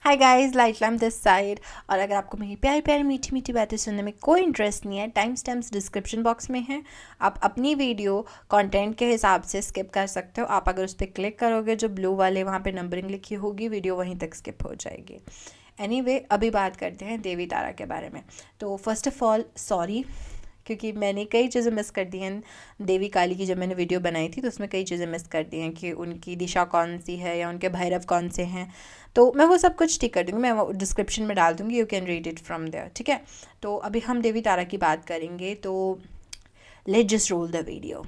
Hi guys, light lamp this side. और अगर आपको मेरी प्यारी प्यारी मीठी मीठी बातें सुनने में कोई इंटरेस्ट नहीं है, टाइम स्टैम्प्स डिस्क्रिप्शन बॉक्स में है। आप अपनी वीडियो कंटेंट के हिसाब से स्किप कर सकते हो। आप अगर उस पर क्लिक करोगे, जो ब्लू वाले वहाँ पे नंबरिंग लिखी होगी, वीडियो वहीं तक स्किप हो जाएगी। एनीवे, अभी बात करते हैं देवी तारा के बारे में। तो फर्स्ट ऑफ ऑल सॉरी, क्योंकि मैंने कई चीज़ें मिस कर दी हैं। देवी काली की जब मैंने वीडियो बनाई थी तो उसमें कई चीज़ें मिस कर दी हैं कि उनकी दिशा कौन सी है या उनके भैरव कौन से हैं। तो मैं वो सब कुछ ठीक कर दूँगी, मैं वो डिस्क्रिप्शन में डाल दूँगी, you can read it from there. ठीक है, तो अभी हम देवी तारा की बात करेंगे। तो let's just roll the video.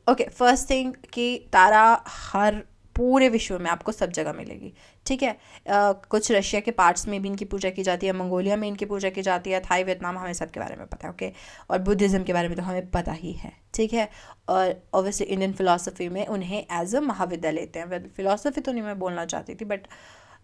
Okay, first thing कि तारा हर पूरे विश्व में आपको सब जगह मिलेगी। ठीक है, कुछ रशिया के पार्ट्स में भी इनकी पूजा की जाती है, मंगोलिया में इनकी पूजा की जाती है, थाई, वियतनाम, हमें सब के बारे में पता है। ओके, और बुद्धिज़्म के बारे में तो हमें पता ही है। ठीक है, और ऑब्वियसली इंडियन फिलॉसफी में उन्हें एज अ महाविद्या लेते हैं। वेल, फिलॉसफी तो नहीं मैं बोलना चाहती थी, बट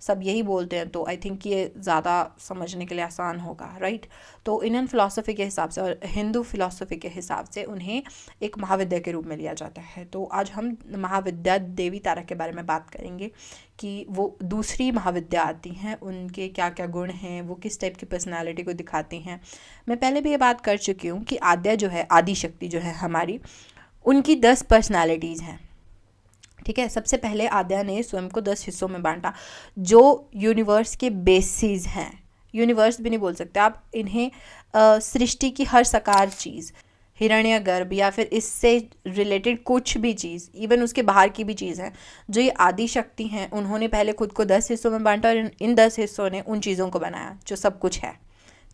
सब यही बोलते हैं, तो आई थिंक ये ज़्यादा समझने के लिए आसान होगा, राइट। तो इंडियन फ़िलासफ़ी के हिसाब से और हिंदू फिलॉसफी के हिसाब से उन्हें एक महाविद्या के रूप में लिया जाता है। तो आज हम महाविद्या देवी तारा के बारे में बात करेंगे कि वो दूसरी महाविद्या आती हैं, उनके क्या क्या गुण हैं, वो किस टाइप की पर्सनालिटी को दिखाती हैं। मैं पहले भी ये बात कर चुकी हूँ कि आद्या जो है, आदि शक्ति जो है हमारी, उनकी 10 पर्सनालिटीज़ हैं। ठीक है, सबसे पहले आद्या ने स्वयं को 10 हिस्सों में बांटा, जो यूनिवर्स के बेसिस हैं। यूनिवर्स भी नहीं बोल सकते आप इन्हें, सृष्टि की हर साकार चीज़, हिरण्यगर्भ या फिर इससे रिलेटेड कुछ भी चीज़, इवन उसके बाहर की भी चीज़ है, जो ये आदि शक्ति हैं, उन्होंने पहले खुद को 10 हिस्सों में बांटा और इन 10 हिस्सों ने उन चीज़ों को बनाया जो सब कुछ है।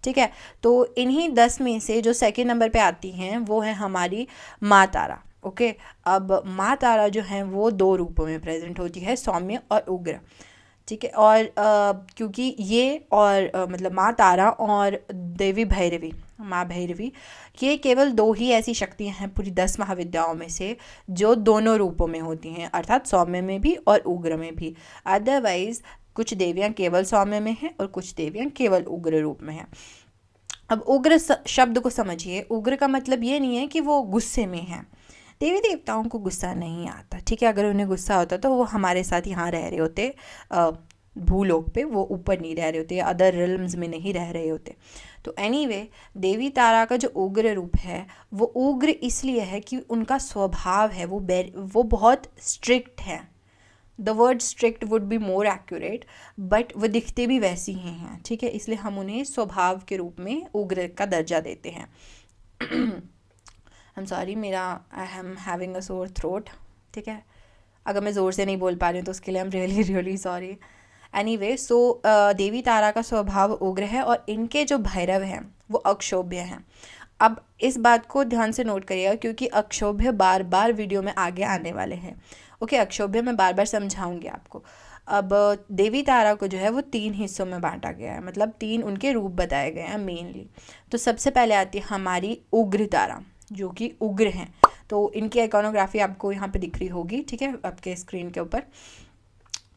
ठीक है, तो इन्हीं 10 में से जो सेकेंड नंबर पे आती हैं वो है हमारी माँ तारा। ओके, अब माँ तारा जो है वो 2 रूपों में प्रेजेंट होती है, सौम्य और उग्र। ठीक है, और क्योंकि ये और मतलब माँ तारा और देवी भैरवी, माँ भैरवी, ये केवल 2 ही ऐसी शक्तियाँ हैं पूरी 10 महाविद्याओं में से जो दोनों रूपों में होती हैं, अर्थात सौम्य में भी और उग्र में भी। अदरवाइज कुछ देवियाँ केवल सौम्य में हैं और कुछ देवियाँ केवल उग्र रूप में हैं। अब उग्र शब्द को समझिए। उग्र का मतलब ये नहीं है कि वो गुस्से में है। देवी देवताओं को गुस्सा नहीं आता। ठीक है, अगर उन्हें गुस्सा होता तो वो हमारे साथ यहाँ रह रहे होते, भूलोक पे, वो ऊपर नहीं रह रहे होते, अदर रिल्म्स में नहीं रह रहे होते। तो एनीवे, देवी तारा का जो उग्र रूप है वो उग्र इसलिए है कि उनका स्वभाव है वो बहुत स्ट्रिक्ट है। The word strict would be more accurate, but वो दिखते भी वैसी ही हैं। ठीक है, इसलिए हम उन्हें स्वभाव के रूप में उग्र का दर्जा देते हैं। I am sorry, I am having a sore throat. ठीक है, अगर मैं ज़ोर से नहीं बोल पा रही हूँ तो उसके लिए I am really really sorry. Anyway, so Devi Tara का स्वभाव उग्र है और इनके जो भैरव हैं वो अक्षोभ्य हैं। अब इस बात को ध्यान से नोट करिएगा, क्योंकि अक्षोभ्य बार बार वीडियो में आगे आने वाले हैं। ओके, अक्षोभ्य मैं बार बार समझाऊंगी आपको। अब देवी तारा को जो है वो 3 हिस्सों में बांटा गया है, मतलब 3 उनके रूप बताए गए हैं मेनली। तो सबसे पहले आती है हमारी उग्र तारा, जो कि उग्र हैं। तो इनकी आइकॉनोग्राफी आपको यहाँ पे दिख रही होगी, ठीक है, आपके स्क्रीन के ऊपर।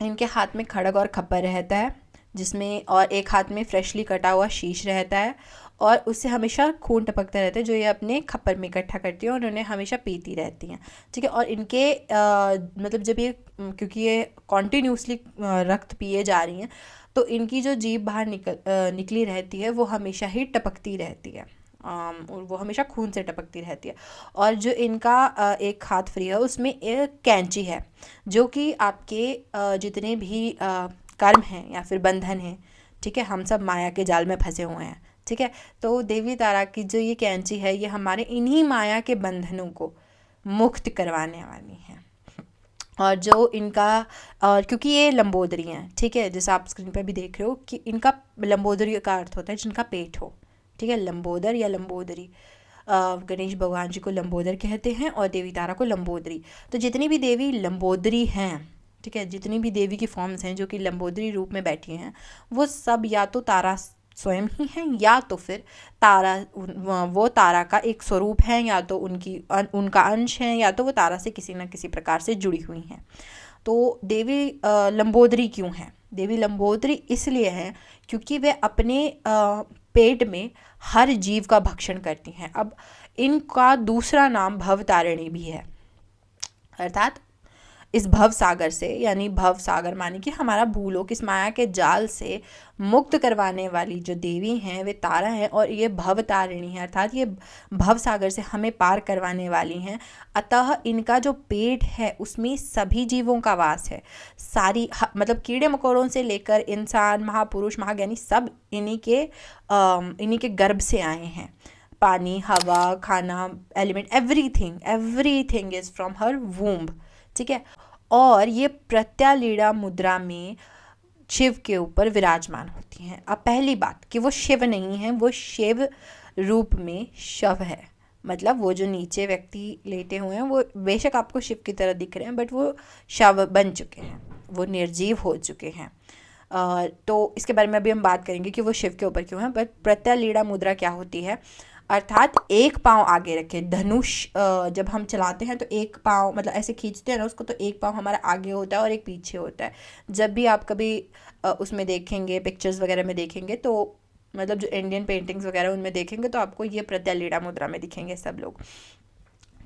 इनके हाथ में खड़ग और खप्पर रहता है, जिसमें और एक हाथ में फ्रेशली कटा हुआ शीश रहता है, और उससे हमेशा खून टपकता रहता है, जो ये अपने खप्पर में इकट्ठा करती हैं और उन्हें हमेशा पीती रहती हैं। ठीक है, और इनके मतलब जब ये, क्योंकि ये कॉन्टीन्यूसली रक्त पिए जा रही हैं, तो इनकी जो जीभ बाहर निकली रहती है वो हमेशा ही टपकती रहती है, और वो हमेशा खून से टपकती रहती है। और जो इनका एक हाथ फ्री है, उसमें एक कैंची है, जो कि आपके जितने भी कर्म हैं या फिर बंधन हैं, ठीक है, हम सब माया के जाल में फंसे हुए हैं। ठीक है, तो देवी तारा की जो ये कैंची है, ये हमारे इन्हीं माया के बंधनों को मुक्त करवाने वाली है। और जो इनका, और क्योंकि ये लंबोदरी हैं, ठीक है, जैसे आप स्क्रीन पर भी देख रहे हो कि इनका लंबोदरी का अर्थ होता है जिनका पेट हो। ठीक है, लंबोदर या लंबोदरी, गणेश भगवान जी को लंबोदर कहते हैं और देवी तारा को लंबोदरी। तो जितनी भी देवी लंबोदरी हैं, ठीक है, जितनी भी देवी की फॉर्म्स हैं जो कि लंबोदरी रूप में बैठी हैं, वो सब या तो तारा स्वयं ही हैं, या तो फिर तारा, वो तारा का एक स्वरूप है, या तो उनका अंश है, या तो वो तारा से किसी न किसी प्रकार से जुड़ी हुई हैं। तो देवी लंबोदरी क्यों है? देवी लंबोदरी इसलिए है क्योंकि वे अपने पेट में हर जीव का भक्षण करती हैं। अब इनका दूसरा नाम भवतारिणी भी है, अर्थात इस भव सागर से, यानी भव सागर माने कि हमारा भूलोक, इस माया के जाल से मुक्त करवाने वाली जो देवी हैं वे तारा हैं, और ये भव तारिणी है, अर्थात ये भव सागर से हमें पार करवाने वाली हैं। अतः इनका जो पेट है उसमें सभी जीवों का वास है, सारी मतलब कीड़े मकोड़ों से लेकर इंसान, महापुरुष, महाज्ञानी सब इन्हीं के गर्भ से आए हैं। पानी, हवा, खाना, element, everything is from her womb, ठीक है। और ये प्रत्यालीड़ा मुद्रा में शिव के ऊपर विराजमान होती हैं। अब पहली बात कि वो शिव नहीं है, वो शिव रूप में शव है, मतलब वो जो नीचे व्यक्ति लेटे हुए हैं वो बेशक आपको शिव की तरह दिख रहे हैं, बट वो शव बन चुके हैं, वो निर्जीव हो चुके हैं। तो इसके बारे में अभी हम बात करेंगे कि वो शिव के ऊपर क्यों है। बट प्रत्यालीड़ा मुद्रा क्या होती है, अर्थात एक पाँव आगे रखे, धनुष जब हम चलाते हैं तो एक पाँव मतलब ऐसे खींचते हैं ना उसको, तो एक पाँव हमारा आगे होता है और एक पीछे होता है। जब भी आप कभी उसमें देखेंगे, पिक्चर्स वगैरह में देखेंगे, तो मतलब जो इंडियन पेंटिंग्स वगैरह उनमें देखेंगे तो आपको ये प्रत्यालीड़ा मुद्रा में दिखेंगे सब लोग।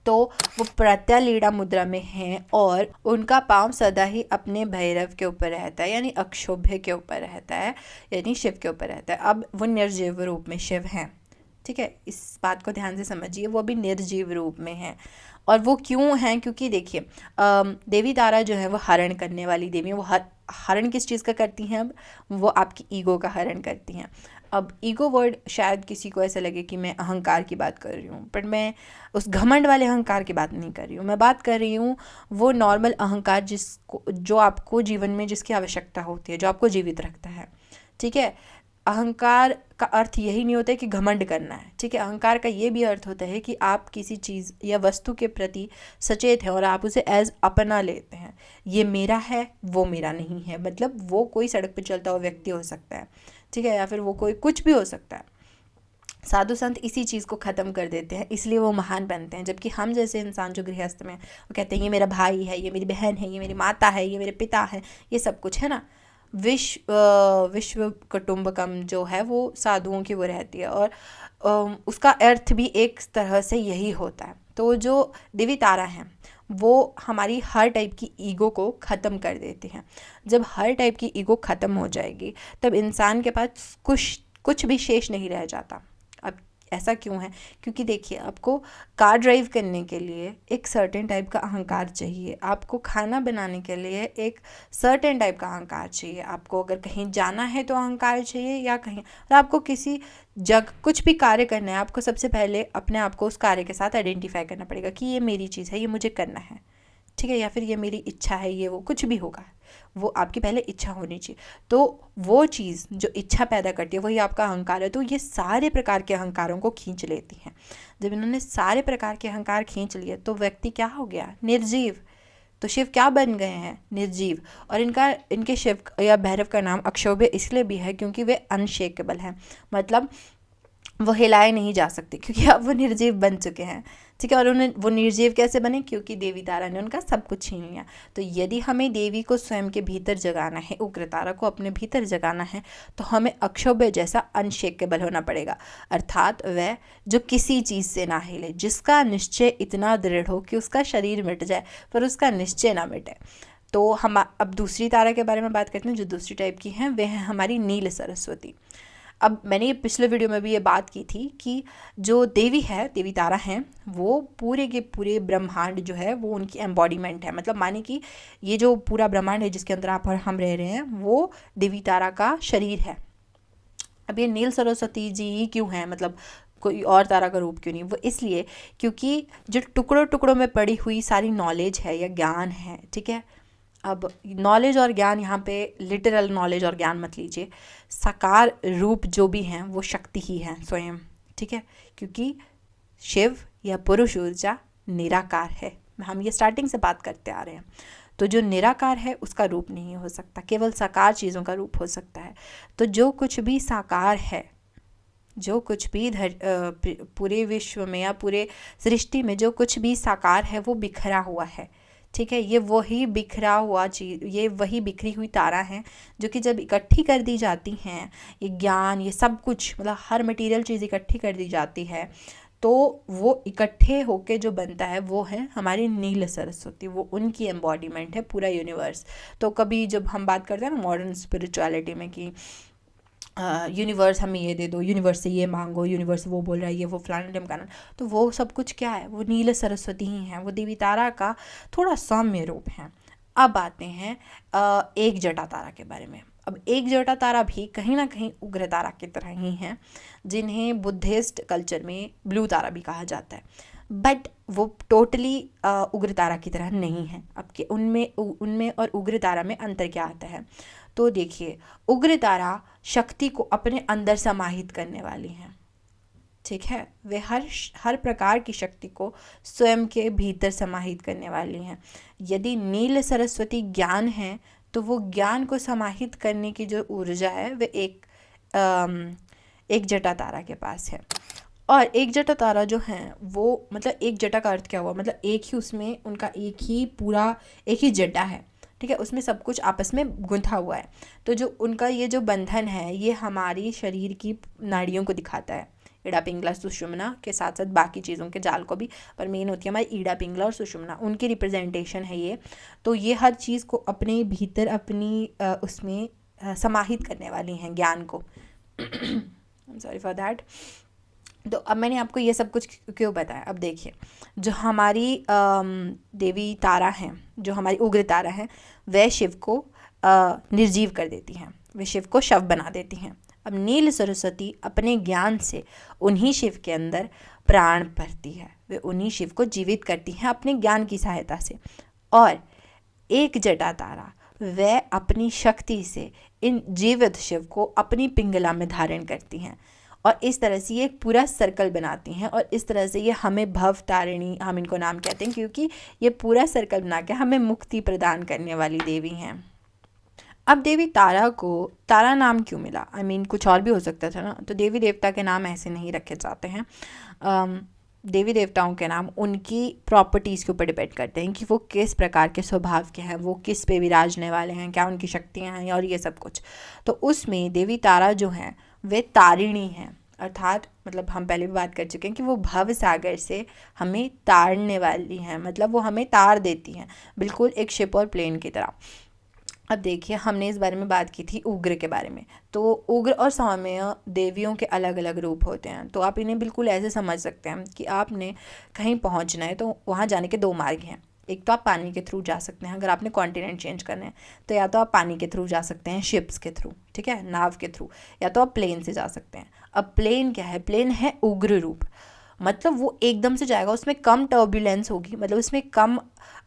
तो वो प्रत्यालीड़ा मुद्रा में हैं और उनका पाँव सदा ही अपने भैरव के ऊपर रहता है, यानी अक्षोभ्य के ऊपर रहता है, यानी शिव के ऊपर रहता है। अब वो निर्जीव रूप में शिव हैं, ठीक है, इस बात को ध्यान से समझिए, वो अभी निर्जीव रूप में हैं। और वो क्यों हैं, क्योंकि देखिए देवी तारा जो है वो हरण करने वाली देवी है। वो हरण किस चीज़ का करती हैं, अब वो आपकी ईगो का हरण करती हैं। अब ईगो वर्ड शायद किसी को ऐसा लगे कि मैं अहंकार की बात कर रही हूँ, पर मैं उस घमंड वाले अहंकार की बात नहीं कर रही हूँ। मैं बात कर रही हूँ वो नॉर्मल अहंकार जो आपको जीवन में जिसकी आवश्यकता होती है, जो आपको जीवित रखता है, ठीक है। अहंकार का अर्थ यही नहीं होता है कि घमंड करना है, ठीक है। अहंकार का ये भी अर्थ होता है कि आप किसी चीज़ या वस्तु के प्रति सचेत हैं और आप उसे एज अपना लेते हैं। ये मेरा है, वो मेरा नहीं है, मतलब वो कोई सड़क पे चलता हुआ व्यक्ति हो सकता है, ठीक है, या फिर वो कोई कुछ भी हो सकता है। साधु संत इसी चीज़ को ख़त्म कर देते हैं, इसलिए वो महान बनते हैं। जबकि हम जैसे इंसान जो गृहस्थ में, वो कहते हैं ये मेरा भाई है, ये मेरी बहन है, ये मेरी माता है, ये मेरे पिता है, ये सब कुछ है ना। विश्व कुटुंबकम जो है वो साधुओं की वो रहती है, और उसका अर्थ भी एक तरह से यही होता है। तो जो देवी तारा हैं वो हमारी हर टाइप की ईगो को ख़त्म कर देती हैं। जब हर टाइप की ईगो ख़त्म हो जाएगी तब इंसान के पास कुछ भी शेष नहीं रह जाता। अब ऐसा क्यों है, क्योंकि देखिए आपको कार ड्राइव करने के लिए एक सर्टेन टाइप का अहंकार चाहिए, आपको खाना बनाने के लिए एक सर्टेन टाइप का अहंकार चाहिए, आपको अगर कहीं जाना है तो अहंकार चाहिए, या कहीं और आपको किसी कुछ भी कार्य करना है, आपको सबसे पहले अपने आप को उस कार्य के साथ आइडेंटिफाई करना पड़ेगा कि ये मेरी चीज़ है, ये मुझे करना है, ठीक है, या फिर ये मेरी इच्छा है, ये वो कुछ भी होगा, वो आपकी पहले इच्छा होनी चाहिए। तो वो चीज़ जो इच्छा पैदा करती है वही आपका अहंकार है। तो ये सारे प्रकार के अहंकारों को खींच लेती हैं। जब इन्होंने सारे प्रकार के अहंकार खींच लिए तो व्यक्ति क्या हो गया, निर्जीव। तो शिव क्या बन गए हैं, निर्जीव। और इनके शिव या भैरव का नाम अक्षोभ्य इसलिए भी है क्योंकि वे अनशेकेबल हैं, मतलब वो हिलाए नहीं जा सकते, क्योंकि अब वो निर्जीव बन चुके हैं, ठीक है। और वो निर्जीव कैसे बने, क्योंकि देवी तारा ने उनका सब कुछ छीन लिया। तो यदि हमें देवी को स्वयं के भीतर जगाना है, उग्र तारा को अपने भीतर जगाना है, तो हमें अक्षोभ्य जैसा अनशेकेबल होना पड़ेगा, अर्थात वह जो किसी चीज़ से ना हिले, जिसका निश्चय इतना दृढ़ हो कि उसका शरीर मिट जाए पर उसका निश्चय ना मिटे। तो हम अब दूसरी तारा के बारे में बात करते हैं, जो दूसरी टाइप की हैं, वे हैं हमारी नील सरस्वती। अब मैंने ये पिछले वीडियो में भी ये बात की थी कि जो देवी है, देवी तारा हैं, वो पूरे के पूरे ब्रह्मांड जो है वो उनकी एम्बॉडीमेंट है। मतलब माने कि ये जो पूरा ब्रह्मांड है जिसके अंदर आप और हम रह रहे हैं, वो देवी तारा का शरीर है। अब ये नील सरस्वती जी क्यों हैं, मतलब कोई और तारा का रूप क्यों नहीं, वो इसलिए क्योंकि जो टुकड़ों टुकड़ों में पड़ी हुई सारी नॉलेज है या ज्ञान है, ठीक है। अब नॉलेज और ज्ञान, यहाँ पे लिटरल नॉलेज और ज्ञान मत लीजिए, साकार रूप जो भी हैं वो शक्ति ही है स्वयं, ठीक है। क्योंकि शिव या पुरुष ऊर्जा निराकार है, हम ये स्टार्टिंग से बात करते आ रहे हैं। तो जो निराकार है उसका रूप नहीं हो सकता, केवल साकार चीज़ों का रूप हो सकता है। तो जो कुछ भी साकार है, जो कुछ भी पूरे विश्व में या पूरे सृष्टि में जो कुछ भी साकार है वो बिखरा हुआ है, ठीक है। ये वही बिखरा हुआ चीज़, ये वही बिखरी हुई तारा हैं जो कि जब इकट्ठी कर दी जाती हैं, ये ज्ञान, ये सब कुछ, मतलब हर मटेरियल चीज़ इकट्ठी कर दी जाती है, तो वो इकट्ठे होके जो बनता है वो है हमारी नील सरस्वती, वो उनकी एम्बॉडीमेंट है पूरा यूनिवर्स। तो कभी जब हम बात करते हैं ना मॉडर्न स्पिरिचुअलिटी में कि यूनिवर्स हमें ये दे दो, यूनिवर्स से ये मांगो, यूनिवर्स वो बोल रहा है, ये वो फलाना ढिमकाना, तो वो सब कुछ क्या है, वो नील सरस्वती ही है, वो देवी तारा का थोड़ा सौम्य रूप है। अब आते हैं एक जटा तारा के बारे में। अब एक जटा तारा भी कहीं ना कहीं उग्र तारा की तरह ही हैं, जिन्हें बुद्धिस्ट कल्चर में ब्लू तारा भी कहा जाता है, बट वो टोटली उग्र तारा की तरह नहीं है। अब के उनमें और उग्र तारा में अंतर क्या आता है, तो देखिए उग्र तारा शक्ति को अपने अंदर समाहित करने वाली हैं, ठीक है, वे हर प्रकार की शक्ति को स्वयं के भीतर समाहित करने वाली हैं। यदि नील सरस्वती ज्ञान है तो वो ज्ञान को समाहित करने की जो ऊर्जा है वे एक जटा तारा के पास है। और एक जटा तारा जो है वो मतलब एक जटा का अर्थ क्या हुआ, मतलब एक ही उसमें उनका एक ही पूरा एक ही जटा है, ठीक है, उसमें सब कुछ आपस में गुंथा हुआ है। तो जो उनका ये जो बंधन है ये हमारी शरीर की नाड़ियों को दिखाता है, ईड़ा पिंगला सुषुम्ना के साथ साथ बाकी चीज़ों के जाल को भी, पर मेन होती है हमारी ईड़ा पिंगला और सुषुम्ना, उनकी रिप्रेजेंटेशन है ये। तो ये हर चीज़ को अपने भीतर अपनी उसमें समाहित करने वाली हैं ज्ञान को। Sorry for that. तो अब मैंने आपको ये सब कुछ क्यों बताया, अब देखिए जो हमारी देवी तारा हैं, जो हमारी उग्र तारा हैं, वह शिव को निर्जीव कर देती हैं, वे शिव को शव बना देती हैं। अब नील सरस्वती अपने ज्ञान से उन्हीं शिव के अंदर प्राण भरती है, वे उन्हीं शिव को जीवित करती हैं अपने ज्ञान की सहायता से। और एक जटा तारा वह अपनी शक्ति से इन जीवित शिव को अपनी पिंगला में धारण करती हैं, और इस तरह से ये एक पूरा सर्कल बनाती हैं, और इस तरह से ये हमें भव तारिणी हम इनको नाम कहते हैं, क्योंकि ये पूरा सर्कल बना के हमें मुक्ति प्रदान करने वाली देवी हैं। अब देवी तारा को तारा नाम क्यों मिला, I mean, कुछ और भी हो सकता था ना, तो देवी देवता के नाम ऐसे नहीं रखे जाते हैं। देवी देवताओं के नाम उनकी प्रॉपर्टीज़ के ऊपर डिपेंड करते हैं कि वो किस प्रकार के स्वभाव के हैं, वो किस पे विराजने वाले हैं, क्या उनकी शक्तियाँ हैं और ये सब कुछ। तो उसमें देवी तारा जो हैं वे तारिणी हैं, अर्थात मतलब हम पहले भी बात कर चुके हैं कि वो भव सागर से हमें तारने वाली हैं, मतलब वो हमें तार देती हैं, बिल्कुल एक शिप और प्लेन की तरह। अब देखिए हमने इस बारे में बात की थी उग्र के बारे में, तो उग्र और सौम्य देवियों के अलग अलग रूप होते हैं। तो आप इन्हें बिल्कुल ऐसे समझ सकते हैं कि आपने कहीं पहुंचना है तो वहां जाने के दो मार्ग हैं। एक तो आप पानी के थ्रू जा सकते हैं, अगर आपने कॉन्टिनेंट चेंज करना है तो या तो आप पानी के थ्रू जा सकते हैं, शिप्स के थ्रू, ठीक है, नाव के थ्रू, या तो आप प्लेन से जा सकते हैं। अब प्लेन क्या है, प्लेन है उग्र रूप, मतलब वो एकदम से जाएगा, उसमें कम टर्बुलेंस होगी, मतलब उसमें कम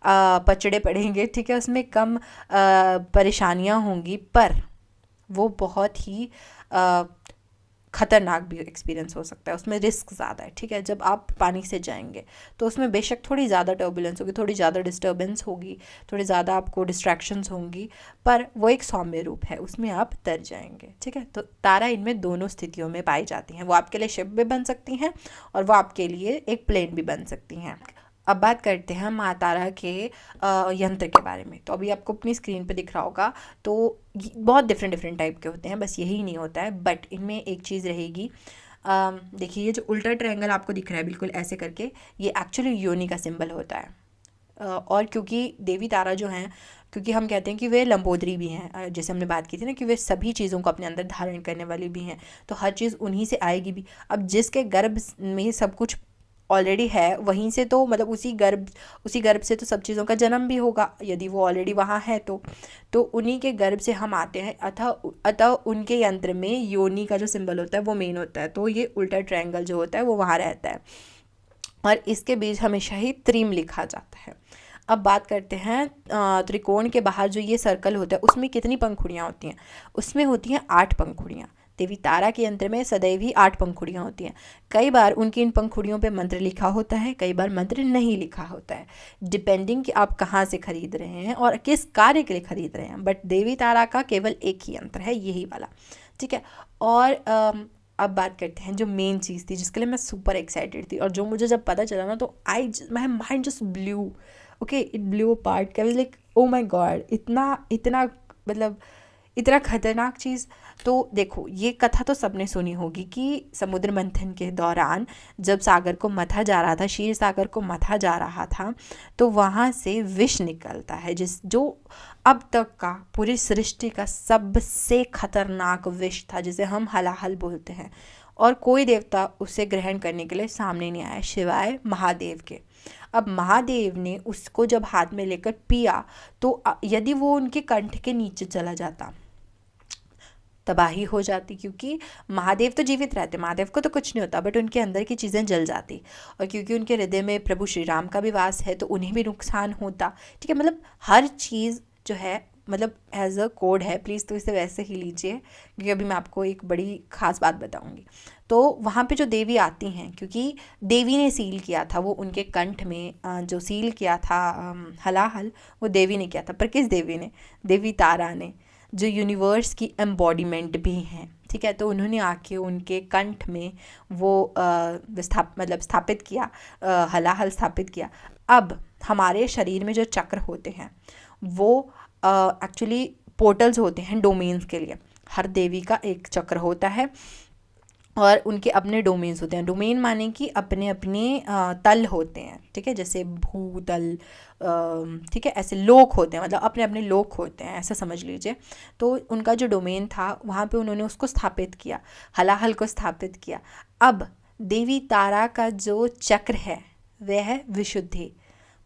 पचड़े पड़ेंगे, ठीक है, उसमें कम परेशानियां होंगी, पर वो बहुत ही ख़तरनाक भी एक्सपीरियंस हो सकता है, उसमें रिस्क ज़्यादा है, ठीक है। जब आप पानी से जाएंगे तो उसमें बेशक थोड़ी ज़्यादा टर्बुलेंस होगी, थोड़ी ज़्यादा डिस्टर्बेंस होगी, थोड़ी ज़्यादा आपको डिस्ट्रैक्शंस होंगी, पर वो एक सौम्य रूप है, उसमें आप तर जाएंगे, ठीक है। तो तारा इनमें दोनों स्थितियों में पाई जाती हैं, वो आपके लिए शिप भी बन सकती हैं और वो आपके लिए एक प्लेन भी बन सकती हैं। अब बात करते हैं माँ तारा के यंत्र के बारे में। तो अभी आपको अपनी स्क्रीन पे दिख रहा होगा, तो बहुत डिफरेंट टाइप के होते हैं, बस यही नहीं होता है, बट इनमें एक चीज़ रहेगी। देखिए ये जो उल्टा ट्रायंगल आपको दिख रहा है बिल्कुल ऐसे करके, ये एक्चुअली योनि का सिंबल होता है। और क्योंकि देवी तारा जो हैं, क्योंकि हम कहते हैं कि वे लंबोदरी भी हैं, जैसे हमने बात की थी ना कि वे सभी चीज़ों को अपने अंदर धारण करने वाली भी हैं, तो हर चीज़ उन्हीं से आएगी भी। अब जिसके गर्भ में सब कुछ ऑलरेडी है, वहीं से तो मतलब उसी गर्भ से तो सब चीज़ों का जन्म भी होगा, यदि वो ऑलरेडी वहाँ है तो उन्हीं के गर्भ से हम आते हैं। अतः उनके यंत्र में योनि का जो सिंबल होता है वो मेन होता है, तो ये उल्टा ट्रायंगल जो होता है वो वहाँ रहता है, और इसके बीच हमेशा ही त्रिम लिखा जाता है। अब बात करते हैं त्रिकोण के बाहर जो ये सर्कल होता है उसमें कितनी पंखुड़ियाँ होती हैं, उसमें होती हैं 8 पंखुड़ियाँ। देवी तारा के यंत्र में सदैव ही 8 पंखुड़ियाँ होती हैं। कई बार उनकी इन पंखुड़ियों पे मंत्र लिखा होता है, कई बार मंत्र नहीं लिखा होता है, डिपेंडिंग कि आप कहाँ से खरीद रहे हैं और किस कार्य के लिए खरीद रहे हैं। बट देवी तारा का केवल एक ही यंत्र है, यही वाला, ठीक है। और अब बात करते हैं जो मेन चीज़ थी जिसके लिए मैं सुपर एक्साइटेड थी, और जो मुझे जब पता चला ना तो my mind just blue, okay, it blew apart. I was like oh my God, इतना मतलब इतना खतरनाक चीज़। तो देखो, ये कथा तो सबने सुनी होगी कि समुद्र मंथन के दौरान जब सागर को मथा जा रहा था, क्षीर सागर को मथा जा रहा था, तो वहाँ से विष निकलता है जो अब तक का पूरी सृष्टि का सबसे खतरनाक विष था, जिसे हम हलाहल बोलते हैं। और कोई देवता उसे ग्रहण करने के लिए सामने नहीं आया सिवाय महादेव के। अब महादेव ने उसको जब हाथ में लेकर पिया, तो यदि वो उनके कंठ के नीचे चला जाता, तबाही हो जाती, क्योंकि महादेव तो जीवित रहते, महादेव को तो कुछ नहीं होता, बट उनके अंदर की चीज़ें जल जाती। और क्योंकि उनके हृदय में प्रभु श्री राम का भी वास है, तो उन्हें भी नुकसान होता। ठीक है, मतलब हर चीज़ जो है, मतलब एज अ कोड है, प्लीज़ तो इसे वैसे ही लीजिए, क्योंकि अभी मैं आपको एक बड़ी ख़ास बात बताऊंगी। तो वहाँ पे जो देवी आती हैं, क्योंकि देवी ने सील किया था, वो उनके कंठ में जो सील किया था हलाहल, वो देवी ने किया था। पर किस देवी ने? देवी तारा ने, जो यूनिवर्स की एम्बॉडीमेंट भी हैं। ठीक है, तो उन्होंने आके उनके कंठ में वो स्थापित किया, हलाहल स्थापित किया। अब हमारे शरीर में जो चक्र होते हैं वो एक्चुअली पोर्टल्स होते हैं डोमेन्स के लिए। हर देवी का एक चक्र होता है और उनके अपने डोमेन्स होते हैं। डोमेन माने कि अपने अपने तल होते हैं। ठीक है, जैसे भूतल, ठीक है, ऐसे लोक होते हैं, मतलब अपने अपने लोक होते हैं, ऐसा समझ लीजिए। तो उनका जो डोमेन था, वहाँ पे उन्होंने उसको स्थापित किया, हलाहल को स्थापित किया। अब देवी तारा का जो चक्र है वह है विशुद्धि।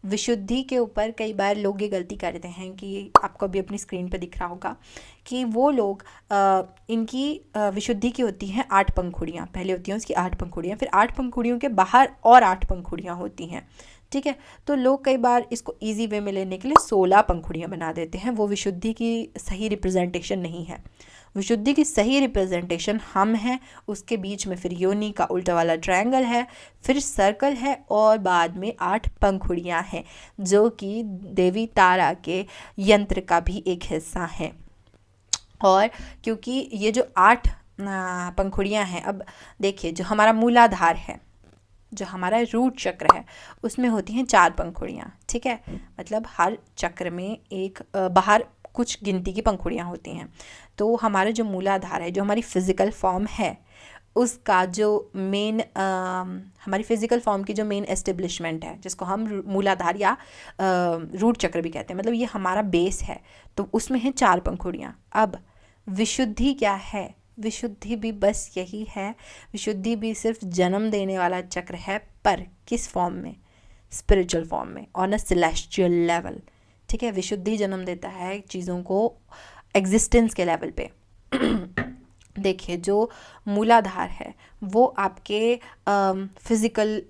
विशुद्धि के ऊपर कई बार लोग ये गलती करते हैं कि आपको अभी अपनी स्क्रीन पर दिख रहा होगा कि वो लोग इनकी विशुद्धि की होती हैं 8 पंखुड़ियाँ। पहले होती हैं उसकी 8 पंखुड़ियाँ, फिर 8 पंखुड़ियों के बाहर और 8 पंखुड़ियाँ होती हैं। ठीक है, तो लोग कई बार इसको इजी वे में लेने के लिए 16 पंखुड़ियाँ बना देते हैं। वो विशुद्धि की सही रिप्रेजेंटेशन नहीं है। विशुद्धि की सही रिप्रेजेंटेशन हम हैं, उसके बीच में फिर योनि का उल्टा वाला ट्रायंगल है, फिर सर्कल है, और बाद में 8 पंखुड़ियाँ हैं, जो कि देवी तारा के यंत्र का भी एक हिस्सा है। और क्योंकि ये जो 8 पंखुड़ियाँ हैं, अब देखिए, जो हमारा मूलाधार है, जो हमारा रूट चक्र है, उसमें होती हैं 4 पंखुड़ियाँ। ठीक है, मतलब हर चक्र में एक बाहर कुछ गिनती की पंखुड़ियाँ होती हैं। तो हमारा जो मूलाधार है, जो हमारी फिज़िकल फॉर्म है, उसका जो मेन हमारी फिज़िकल फॉर्म की जो मेन एस्टेब्लिशमेंट है, जिसको हम मूलाधार या रूट चक्र भी कहते हैं, मतलब ये हमारा बेस है, तो उसमें है 4 पंखुड़ियाँ। अब विशुद्धि क्या है? विशुद्धि भी बस यही है। विशुद्धि भी सिर्फ जन्म देने वाला चक्र है, पर किस फॉर्म में? स्पिरिचुअल फॉर्म में, ऑन अ सेलेस्टियल लेवल। ठीक है, विशुद्धि जन्म देता है चीज़ों को एग्जिस्टेंस के लेवल पे। देखिए, जो मूलाधार है वो आपके फिज़िकल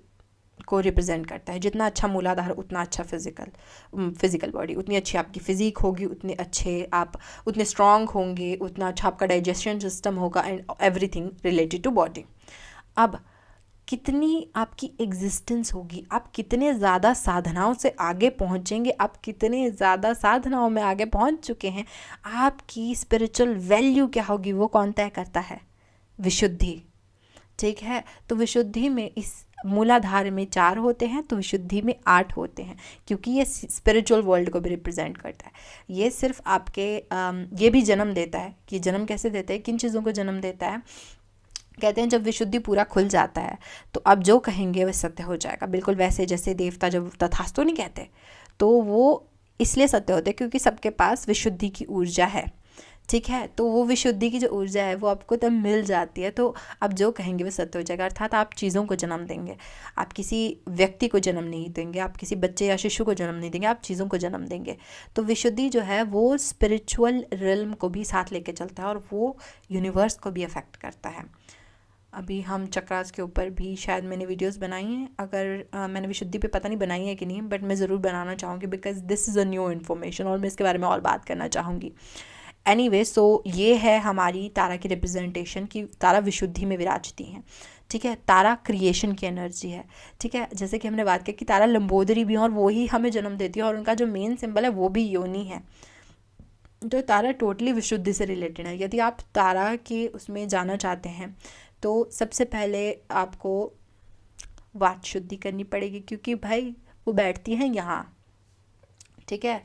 को रिप्रेजेंट करता है। जितना अच्छा मूलाधार, उतना अच्छा फिज़िकल बॉडी, उतनी अच्छी आपकी फ़िज़िक होगी, उतने अच्छे आप, उतने स्ट्रॉन्ग होंगे, उतना अच्छा आपका डाइजेशन सिस्टम होगा, and everything related to body. अब कितनी आपकी एग्जिस्टेंस होगी, आप कितने ज़्यादा साधनाओं से आगे पहुँचेंगे, आप कितने ज़्यादा साधनाओं में आगे पहुँच चुके हैं, आपकी स्पिरिचुअल वैल्यू क्या होगी, वो कौन तय करता है? विशुद्धि। ठीक है, तो विशुद्धि में इस मूलाधार में 4 होते हैं, तो विशुद्धि में 8 होते हैं, क्योंकि ये स्पिरिचुअल वर्ल्ड को भी रिप्रेजेंट करता है। ये सिर्फ आपके ये भी जन्म देता है कि जन्म कैसे देता है, किन चीज़ों को जन्म देता है। कहते हैं जब विशुद्धि पूरा खुल जाता है तो आप जो कहेंगे वह सत्य हो जाएगा। बिल्कुल वैसे जैसे देवता जब तथास्तु नहीं कहते, तो वो इसलिए सत्य होते हैं क्योंकि सबके पास विशुद्धि की ऊर्जा है। ठीक है, तो वो विशुद्धि की जो ऊर्जा है वो आपको तब मिल जाती है, तो आप जो कहेंगे वह सत्य हो जाएगा। अर्थात आप चीज़ों को जन्म देंगे, आप किसी व्यक्ति को जन्म नहीं देंगे, आप किसी बच्चे या शिशु को जन्म नहीं देंगे, आप चीज़ों को जन्म देंगे। तो विशुद्धि जो है वो स्पिरिचुअल रिल्म को भी साथ लेके चलता है और वो यूनिवर्स को भी अफेक्ट करता है। अभी हम चक्रास के ऊपर भी शायद मैंने वीडियोस बनाई हैं, अगर मैंने विशुद्धि पे पता नहीं बनाई है कि नहीं, बट मैं ज़रूर बनाना चाहूँगी, because this is a new information और मैं इसके बारे में और बात करना चाहूँगी। एनीवे, सो ये है हमारी तारा की रिप्रेजेंटेशन कि तारा विशुद्धि में विराजती हैं। ठीक है, तारा क्रिएशन की एनर्जी है। ठीक है, जैसे कि हमने बात की कि तारा लंबोदरी भी हैं और वो ही हमें जन्म देती है, और उनका जो मेन सिंबल है वो भी योनि है। तो तारा टोटली विशुद्धि से रिलेटेड है। यदि आप तारा के उसमें जाना चाहते हैं तो सबसे पहले आपको वात शुद्धि करनी पड़ेगी, क्योंकि भाई वो बैठती हैं यहाँ। ठीक है,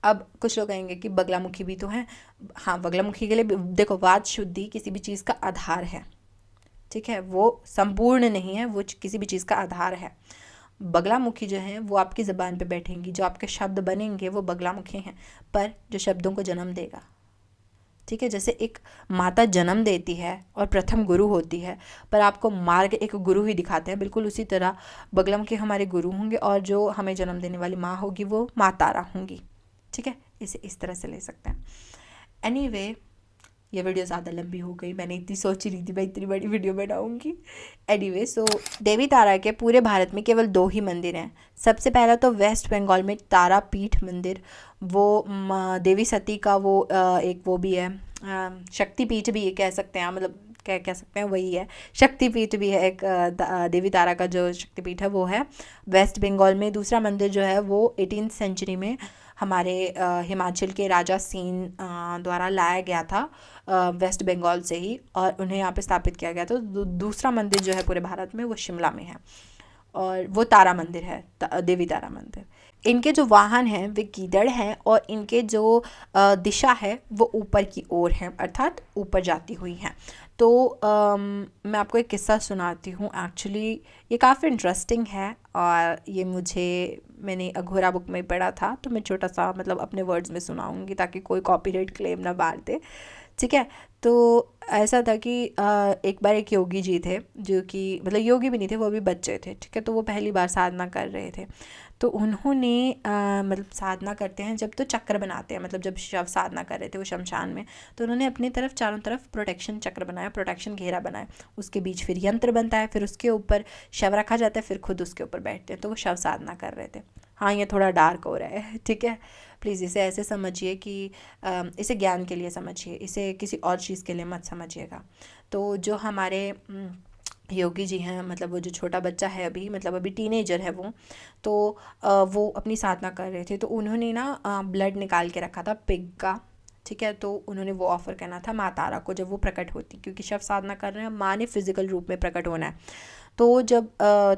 अब कुछ लोग कहेंगे कि बगलामुखी भी तो हैं। हाँ, बगलामुखी के लिए देखो, वाद शुद्धि किसी भी चीज़ का आधार है, ठीक है, वो संपूर्ण नहीं है, वो किसी भी चीज़ का आधार है। बगलामुखी जो है वो आपकी ज़बान पे बैठेंगी, जो आपके शब्द बनेंगे वो बगलामुखी हैं, पर जो शब्दों को जन्म देगा, ठीक है, जैसे एक माता जन्म देती है और प्रथम गुरु होती है, पर आपको मार्ग एक गुरु ही दिखाते हैं, बिल्कुल उसी तरह बगलामुखी हमारे गुरु होंगे और जो हमें जन्म देने वाली माँ होगी वो माँ तारा होंगी, ठीक है, इसे इस तरह से ले सकते हैं। एनीवे, ये वीडियो ज़्यादा लंबी हो गई, मैंने इतनी सोची नहीं थी मैं इतनी बड़ी वीडियो बनाऊंगी। एनीवे, सो देवी तारा के पूरे भारत में केवल 2 ही मंदिर हैं। सबसे पहला तो वेस्ट बंगाल में तारापीठ मंदिर, वो देवी सती का वो एक वो भी है, शक्तिपीठ भी कह सकते हैं, मतलब क्या कह सकते हैं, वही है, शक्तिपीठ भी है, एक देवी तारा का जो शक्तिपीठ है वो है वेस्ट बंगाल में। दूसरा मंदिर जो है वो 18th सेंचुरी में हमारे हिमाचल के राजा सेन द्वारा लाया गया था वेस्ट बंगाल से ही, और उन्हें यहाँ पे स्थापित किया गया था। तो दूसरा मंदिर जो है पूरे भारत में वो शिमला में है, और वो तारा मंदिर है, देवी तारा मंदिर। इनके जो वाहन हैं वे गीदड़ हैं, और इनके जो दिशा है वो ऊपर की ओर है, अर्थात ऊपर जाती हुई हैं। तो मैं आपको एक किस्सा सुनाती हूँ। एक्चुअली ये काफ़ी इंटरेस्टिंग है, और ये मैंने अघोरा बुक में पढ़ा था, तो मैं छोटा सा मतलब अपने वर्ड्स में सुनाऊंगी ताकि कोई कॉपीराइट क्लेम ना मार दे, ठीक है। तो ऐसा था कि एक बार एक योगी जी थे, जो कि मतलब योगी भी नहीं थे, वो भी बच्चे थे, ठीक है। तो वो पहली बार साधना कर रहे थे, तो उन्होंने मतलब साधना करते हैं जब तो चक्र बनाते हैं, मतलब जब शव साधना कर रहे थे वो शमशान में, तो उन्होंने अपनी तरफ चारों तरफ प्रोटेक्शन चक्र बनाया, प्रोटेक्शन घेरा बनाया, उसके बीच फिर यंत्र बनता है, फिर उसके ऊपर शव रखा जाता है, फिर खुद उसके ऊपर बैठते हैं, तो वो शव साधना कर रहे थे। हाँ, ये थोड़ा डार्क हो रहा है, ठीक है, प्लीज़ इसे ऐसे समझिए कि इसे ज्ञान के लिए समझिए, इसे किसी और चीज़ के लिए मत समझिएगा। तो जो हमारे योगी जी हैं, मतलब वो जो छोटा बच्चा है अभी, मतलब अभी टीनेजर है वो, तो वो अपनी साधना कर रहे थे, तो उन्होंने ना ब्लड निकाल के रखा था पिग का, ठीक है। तो उन्होंने वो ऑफ़र करना था माँ तारा को जब वो प्रकट होती, क्योंकि शव साधना कर रहे हैं, माँ ने फिजिकल रूप में प्रकट होना है। तो जब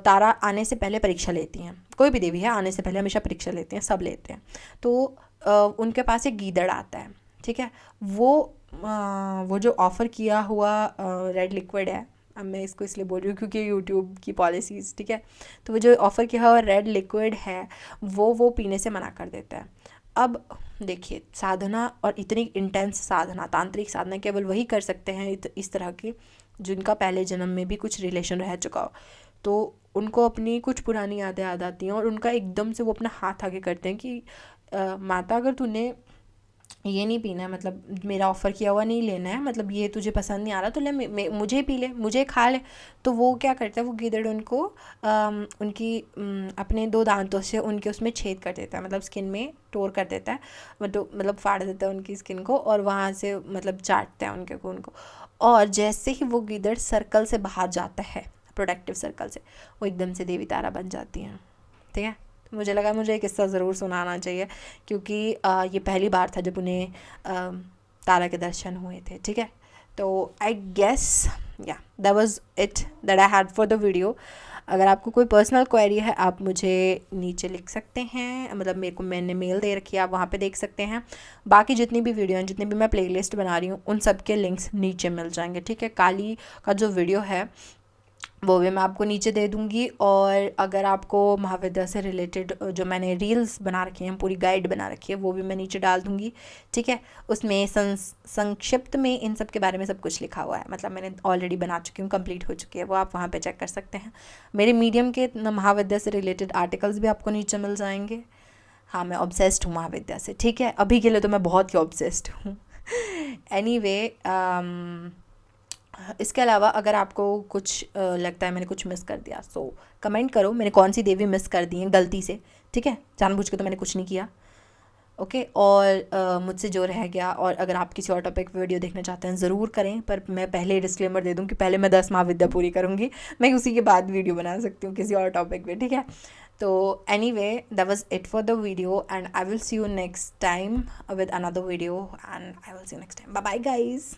तारा आने से पहले परीक्षा लेती हैं, कोई भी देवी है आने से पहले हमेशा परीक्षा लेती हैं, सब लेते हैं। तो उनके पास एक गीदड़ आता है, ठीक है। वो जो ऑफ़र किया हुआ रेड लिक्विड है, अब मैं इसको इसलिए बोल रही हूँ क्योंकि यूट्यूब की पॉलिसीज़, ठीक है। तो वो जो ऑफ़र किया हुआ रेड लिक्विड है वो पीने से मना कर देता है। अब देखिए, साधना और इतनी इंटेंस साधना, तांत्रिक साधना केवल वही कर सकते हैं इस तरह की, जिनका पहले जन्म में भी कुछ रिलेशन रह चुका हो। तो उनको अपनी कुछ पुरानी यादें याद आती हैं, और उनका एकदम से वो अपना हाथ आगे करते हैं कि माता, अगर तूने ये नहीं पीना है, मतलब मेरा ऑफ़र किया हुआ नहीं लेना है, मतलब ये तुझे पसंद नहीं आ रहा, तो ले मुझे पी ले, मुझे खा ले। तो वो क्या करता है, वो गीदड़ उनको उनकी अपने 2 दांतों से उनके उसमें छेद कर देता है, मतलब स्किन में टोर कर देता है, मतलब फाड़ देता है उनकी स्किन को, और वहाँ से मतलब चाटता है उनके खून को। और जैसे ही वो गीदड़ सर्कल से बाहर जाता है, प्रोटेक्टिव सर्कल से, वो एकदम से देवी तारा बन जाती हैं, ठीक है। मुझे लगा मुझे एक किस्सा ज़रूर सुनाना चाहिए, क्योंकि ये पहली बार था जब उन्हें तारा के दर्शन हुए थे, ठीक है। तो आई गेस या that was it that I had for the video. अगर आपको कोई पर्सनल क्वेरी है आप मुझे नीचे लिख सकते हैं, मतलब मैंने मेल दे रखी है, आप वहाँ पे देख सकते हैं। बाकी जितनी भी वीडियो हैं, जितनी भी मैं प्लेलिस्ट बना रही हूँ, उन सब के लिंक्स नीचे मिल जाएंगे, ठीक है। काली का जो वीडियो है वो भी मैं आपको नीचे दे दूँगी, और अगर आपको महाविद्या से रिलेटेड जो मैंने रील्स बना रखी हैं, पूरी गाइड बना रखी है, वो भी मैं नीचे डाल दूँगी, ठीक है। उसमें संक्षिप्त में इन सब के बारे में सब कुछ लिखा हुआ है, मतलब मैंने ऑलरेडी बना चुकी हूँ, कंप्लीट हो चुकी है, वो आप वहाँ पे चेक कर सकते हैं। मेरे मीडियम के महाविद्या से रिलेटेड आर्टिकल्स भी आपको नीचे मिल जाएंगे। हाँ, मैं ऑब्सेस्ड हूँ महाविद्या से, ठीक है, अभी के लिए तो मैं बहुत ही ऑब्सेस्ड हूँ। एनीवे, इसके अलावा अगर आपको कुछ लगता है मैंने कुछ मिस कर दिया, सो कमेंट करो मैंने कौन सी देवी मिस कर दी है गलती से, ठीक है। जानबूझ के तो मैंने कुछ नहीं किया, ओके। और मुझसे जो रह गया, और अगर आप किसी और टॉपिक पे वीडियो देखना चाहते हैं ज़रूर करें, पर मैं पहले डिस्क्लेमर दे दूँ कि पहले मैं 10 महाविद्या पूरी करूँगी, मैं उसी के बाद वीडियो बना सकती हूँ किसी और टॉपिक पे, ठीक है। तो anyway, that was it for the video, and I will see you next time with another video, and I will see you next time. Bye bye guys.